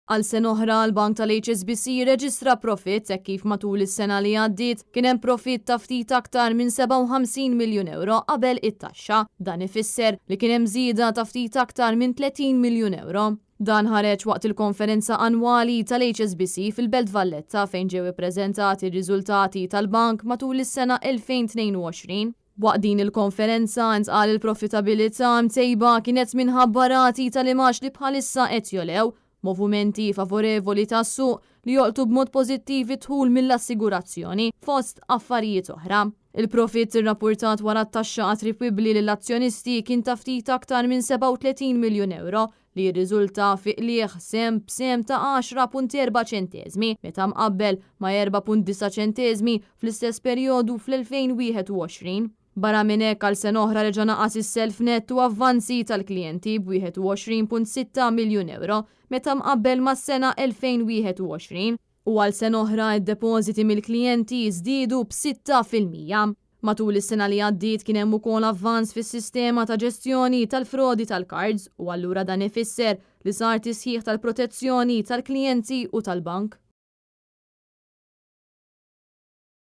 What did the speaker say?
Għal sena oħra l-Bank tal-HSBC reġistra profitt hekk kif matul is-sena li għaddiet kien hemm profitt ta' ftit aktar minn 57 miljun euro qabel it-taxxa. Dan ifisser li kien hemm żieda ta' ftit aktar minn 30 miljun euro. Dan ħareġ waqt il-konferenza annwali tal-HSBC fil-Belt Valletta fejn ġew ippreżentati r-riżultati tal-bank matul is-sena 2022. Waqt din il-konferenza ntqal il-profitabilità mtejba kienet minħabba rati tal-imax li bħalissa qed jolew, movimenti favorevoli tas-suq li joqtu b'mod pożittiv idħul mill-assigurazzjoni fost affarijiet oħra. Il-profitt irrappurtat wara t-taxxa attribwibbli lill-azzjonisti kien ta' ftit aktar minn 37 miljun euro li jirriżulta fi qlieħ sem b'sem ta' 10.4 ċenteżmi meta mqabbel ma' 4.9 ċenteżmi fl-istess perjodu fl-2021. Barra minn hekk għal sena oħra reġa' naqas is-self net u avvanzi tal-klijenti b'21.6 miljun euro meta mqabbel mas-sena 2021 u għal sena oħra id-depożiti mill-klijenti żdiedu b'6%. Matul is-sena li għaddiet kien hemm ukoll avvanz fis-sistema ta' ġestjoni tal-frodi tal-cards u allura dan ifisser li sar tisħiħ tal-protezzjoni tal-klijenti u tal-bank.